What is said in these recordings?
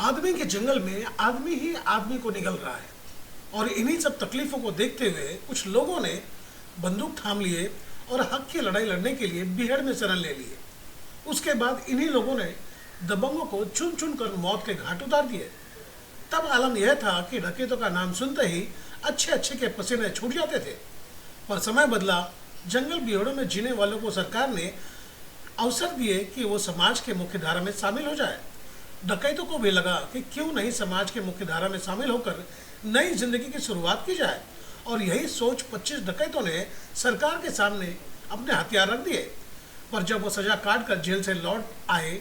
आदमी के जंगल में आदमी ही आदमी को निगल रहा है और इन्हीं सब तकलीफों को देखते हुए कुछ लोगों ने बंदूक थाम लिए और हक की लड़ाई लड़ने के लिए बीहड़ में शरण ले लिए। उसके बाद इन्हीं लोगों ने दबंगों को चुन चुन कर मौत के घाट उतार दिए। तब आलम यह था कि डकैतों का नाम सुनते ही अच्छे अच्छे के पसीने छूट जाते थे। पर समय बदला, जंगल बीहड़ों में जीने वालों को सरकार ने अवसर दिए कि वो समाज के मुख्य धारा में शामिल हो जाए। डकैतों को भी लगा कि क्यों नहीं समाज के मुख्य धारा में शामिल होकर नई जिंदगी की शुरुआत की जाए, और यही सोच 25 डकैतों ने सरकार के सामने अपने हथियार रख दिए। पर जब वो सजा काट कर जेल से लौट आए,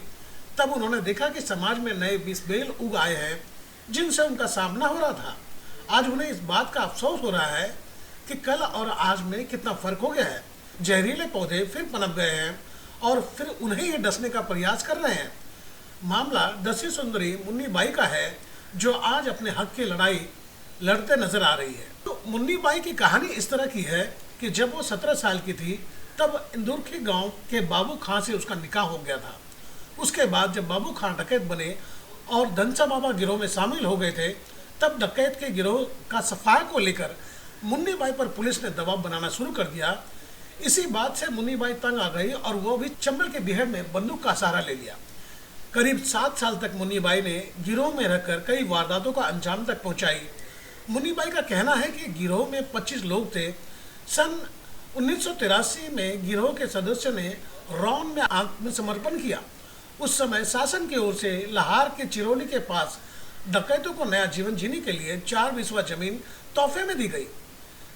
तब उन्होंने देखा कि समाज में नए बिस्बेल उग आए हैं जिनसे उनका सामना हो रहा था। आज उन्हें इस बात का अफसोस हो रहा है कि कल और आज में कितना फर्क हो गया है। जहरीले पौधे फिर पनप गए हैं और फिर उन्हें ही डसने का प्रयास कर रहे हैं। मामला दसी सुंदरी मुन्नी बाई का है, जो आज अपने हक की लड़ाई लड़ते नजर आ रही है। तो मुन्नी बाई की कहानी इस तरह की है कि जब वो 17 साल की थी, तब इंदुरखी गांव के बाबू खां से उसका निकाह हो गया था। उसके बाद जब बाबू खां डकैत बने और धनसा बाबा गिरोह में शामिल हो गए थे, तब डकैत के गिरोह का सफाया को लेकर मुन्नी बाई पर पुलिस ने दबाव बनाना शुरू कर दिया। इसी बात से मुन्नी बाई तंग आ गई और वो भी चंबल के बीहड़ में बंदूक का सहारा ले लिया। करीब 7 साल तक मुन्नी बाई ने गिरोह में रहकर कई वारदातों का अंजाम तक पहुंचाई। मुन्नी बाई का कहना है कि गिरोह में 25 लोग थे। सन 1983 में गिरोह के सदस्यों ने रौन में आत्मसमर्पण किया। उस समय शासन की ओर से लाहौर के चिरौली के पास डकैतों को नया जीवन जीने के लिए 4 बिस्वा जमीन तोहफे में दी गई,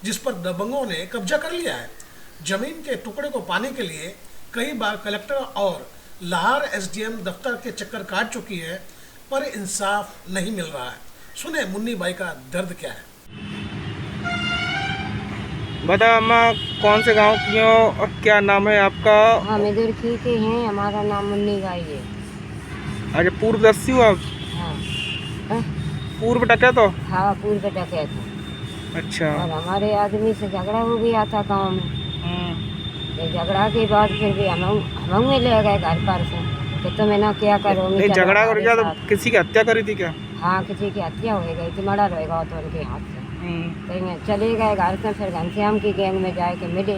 जिस पर दबंगों ने कब्जा कर लिया है। जमीन के टुकड़े को पाने के लिए कई बार कलेक्टर और लाहौर एसडीएम दफ्तर के चक्कर काट चुकी है, पर इंसाफ नहीं मिल रहा है। सुने मुन्नी बाई का दर्द क्या है। बता अम्मा, कौन से गांव की हो और क्या नाम है आपका? हम इधर की के हैं, हमारा नाम मुन्नी बाई है। अच्छा, पूर्वदर्शी हो आप? हाँ। पूर्व डकैत हो? हाँ, पूर्व डकैत है। अच्छा। और हमारे आदमी से झगड़ा हो गया था गाँव में। ये झगड़ा के बाद फिर भी हम ले गए घर पर से कि तुम्हें ना क्या करोगे। झगड़ा कर गया तो किसी की हत्या करी थी क्या? हाँ, किसी की हत्या हो गई थी, मर्डर होएगा तो उनके हाथ से। कहीं चले गए घर से, फिर घनश्याम की गैंग में जाए के मिले।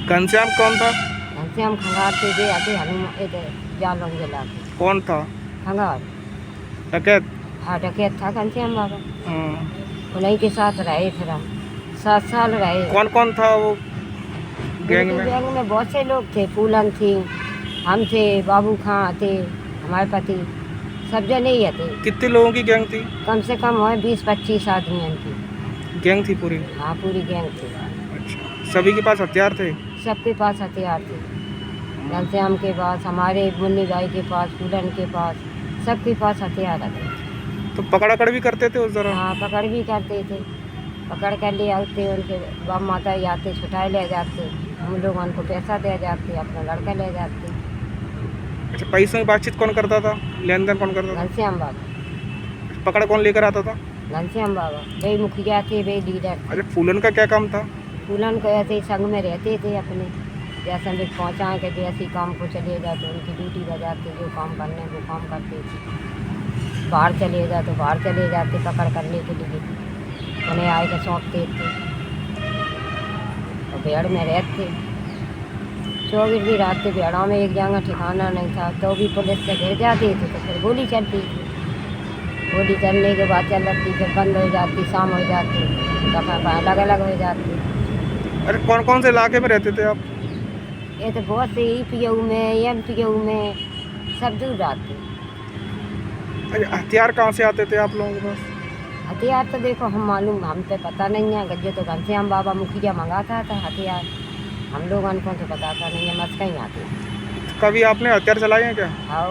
घनश्याम कौन था? घनश्याम खंगार से जे आते हनुमान जालों जिला के। कौन था? खंगार डकैत? हाँ, डकैत था घनश्याम बाबा। उन्हीं के साथ रहे, फिर हम 7 साल रहे। कौन कौन था वो गैंग में? गैंग में बहुत से लोग थे। फूलन थी, हम थे, बाबू खां थे, हमारे पति, सब जने ही थे। कितने लोगों की गैंग थी? कम से कम हो 20-25 आदमियों की गैंग थी पूरी? हाँ, पूरी गैंग थी। अच्छा, सभी के पास हथियार थे? सबके पास हथियार थे। घनश्याम के पास, हमारे मुन्नी बाई के पास, फूलन के पास, सबके पास हथियार थे। तो पकड़ भी करते थे उस दौरान? हाँ, पकड़ भी करते थे। पकड़ कर ले आते, उनके बाप माता ही आते, छुटाए ले जाते, हम लोग उनको पैसा दे जाते, अपना लड़का ले जाते। अच्छा, पैसों की बातचीत कौन करता था? लेन देन कौन करता था? घनश्याम बाबा। पकड़ कौन लेकर आता था? घनश्याम बाबा, वे मुखिया थे, वे लीडर। अच्छा, फूलन का क्या काम था? फूलन को ऐसे ही संग में रहते थे अपने, जैसे भी पहुँचा के जैसे काम को चले जाते, उनकी ड्यूटी बजाते, जो काम करने वो काम करते थे। बाहर चले जाते तो बाहर चले जाते पकड़ करने के लिए, उन्हें आए के सौंपते थे और भेड़ में रहते 24 भी रात के। भेड़ों में एक जगह ठिकाना नहीं था, तो भी पुलिस से घिर जाते थे, तो फिर गोली चलती थी। गोली चलने के बाद चलती, फिर बंद हो जाती, शाम हो जाती, दफा अलग अलग हो जाती। अरे, कौन कौन से इलाके में रहते थे आप? ये तो बहुत से EPO में, MPO में, सब दूर जाते। हथियार कहाँ से आते थे आप लोगों के पास? हथियार तो देखो हम मालूम, हम पे पता नहीं है। गज्जे तो घनश्याम बाबा मुखिया मंगाता था हथियार, हम लोग उनको तो बताता नहीं है, मस्का ही आते। कभी आपने हथियार चलाए हैं क्या? हाँ,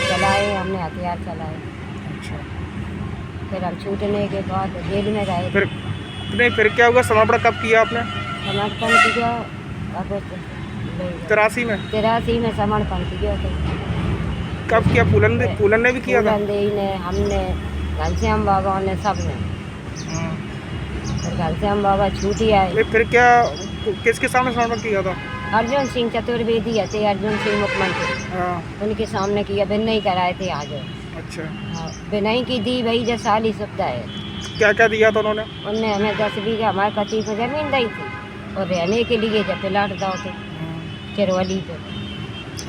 चलाए, हमने हथियार चलाए। अच्छा। फिर हम छूटने के बाद जेल में गए। फिर क्या हुआ? समर्पण कब किया आपने? समर्पण किया 83 में? 83 में समर्पण किया था। कब किया? फूलन ने भी किया था? फूलन ने, हमने, घनश्याम बाबा ने, सब ने। फिर घनश्याम बाबा छूट ही आए। फिर क्या, किसके सामने समर्पण किया था? अर्जुन सिंह चतुर्वेदी थे, अर्जुन सिंह मुख्यमंत्री, हाँ। उनके सामने किया, बिन नहीं कराए थे आज। अच्छा, हाँ, बिनाई की दी वही जो साली सुविधा है। क्या क्या दिया था उन्होंने? उनने हमें 10 बीघा हमारे पति को जमीन दी थी और रहने के लिए जब प्लाट दाओ थे चिरवली पे।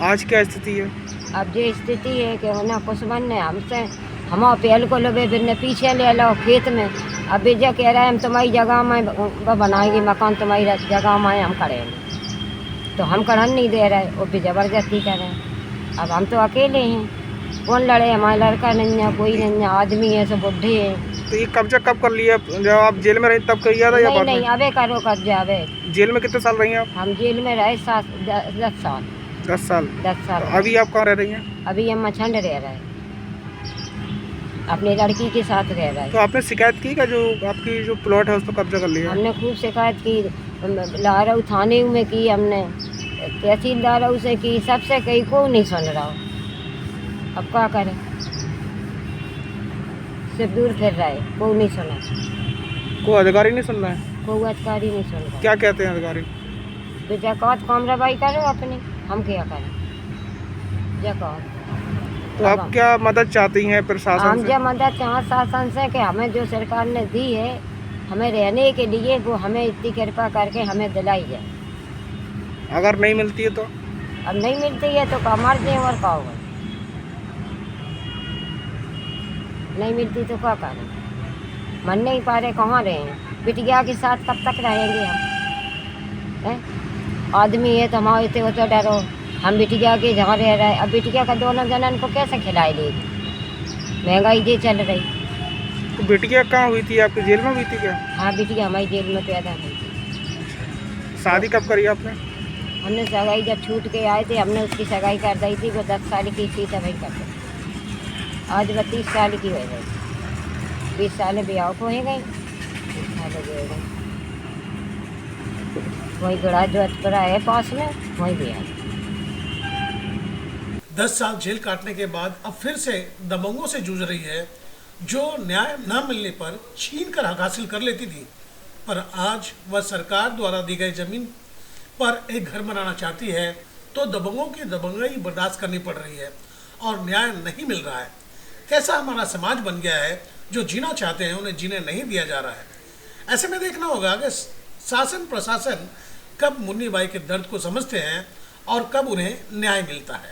आज क्या स्थिति है? अब जो स्थिति है कि उन्हें कुछ बनने हमसे, हम पहल को लोगे बिन पीछे ले लो खेत में। अब बेजा कह रहा है हम तुम्हारी जगह में बनाएंगे मकान, तुम्हारी जगह में हम करेंगे, तो हम करन नहीं दे रहे, वो भी ज़बरदस्ती कर रहे हैं। अब हम तो अकेले हैं, कौन लड़े? हमारा लड़का नहीं है, कोई नहीं है, आदमी है, सब बुढ़े हैं। तो ये कब्जा कब कर लिया? जब आप जेल में रही तब किया था या नहीं बाद में? नहीं, अबे करो कब्जा अबे। जेल में कितने साल रही हैं आप? हम जेल में रहे 10 साल। 10 साल। 10 साल। तो अभी आप कहाँ रह रही हैं? अभी हम मछंड रह रहे हैं, अपनी लड़की के साथ रह रहे तो हैं। आपने शिकायत की का जो आपकी जो प्लॉट है उस पर कब्जा कर लिया? हमने खूब शिकायत की, लारऊ थाने में की, हमने तहसीलदार से की, सबसे कही, को नहीं सुन रहा। अब क्या करें? सिर्फ दूर फिर रहा है, कोई नहीं सुना, कोई अधिकारी नहीं सुन रहा है? कोई अधिकारी नहीं सुन रहा। क्या कहते हैं अधिकारी? जक़ात कामराबाई करो अपनी, हम क्या करें? जक़ात। तो आप क्या मदद चाहती हैं प्रशासन हम से? जब मदद चाह शासन से कि हमें जो सरकार ने दी है हमें रहने के लिए, वो हमें इतनी कृपा करके हमें दिलाई जाए। अगर नहीं मिलती है तो? अब नहीं मिलती है तो क्या मर जाए और क्या होगा? नहीं मिलती तो क्या करें? मन नहीं पा रहे, कहाँ रहें? बिटिया के साथ कब तक रहेंगे हम? हैं? आदमी है तो हमारे इतने तो डरो, हम बिटिया के जहाँ रह रहे हैं। अब बिटिया का दोनों जनन को कैसे खिलाई देगी? महंगाई जे चल रही। तो बिटिया कहाँ हुई थी? आपकी जेल में हुई थी क्या? हाँ, बिटिया हमारी जेल में पैदा हुई थी। शादी कब करी आपने? हमने सगाई जब छूट के आए थे, हमने उसकी सगाई कर दी थी। वो 10 साल की थी तभी कर दी। आज 32 साल की हो गई, 20 साल ब्याह को हो गई, 20 साल हो गए। वही गड़ा जो अटपरा है पास में, वही ब्याह। 10 साल जेल काटने के बाद अब फिर से दबंगों से जूझ रही है, जो न्याय न मिलने पर छीन कर हक हासिल कर लेती थी, पर आज वह सरकार द्वारा दी गई जमीन पर एक घर बनाना चाहती है, तो दबंगों की दबंगाई बर्दाश्त करनी पड़ रही है और न्याय नहीं मिल रहा है। कैसा हमारा समाज बन गया है, जो जीना चाहते हैं उन्हें जीने नहीं दिया जा रहा है। ऐसे में देखना होगा कि शासन प्रशासन कब मुन्नी बाई के दर्द को समझते हैं और कब उन्हें न्याय मिलता है।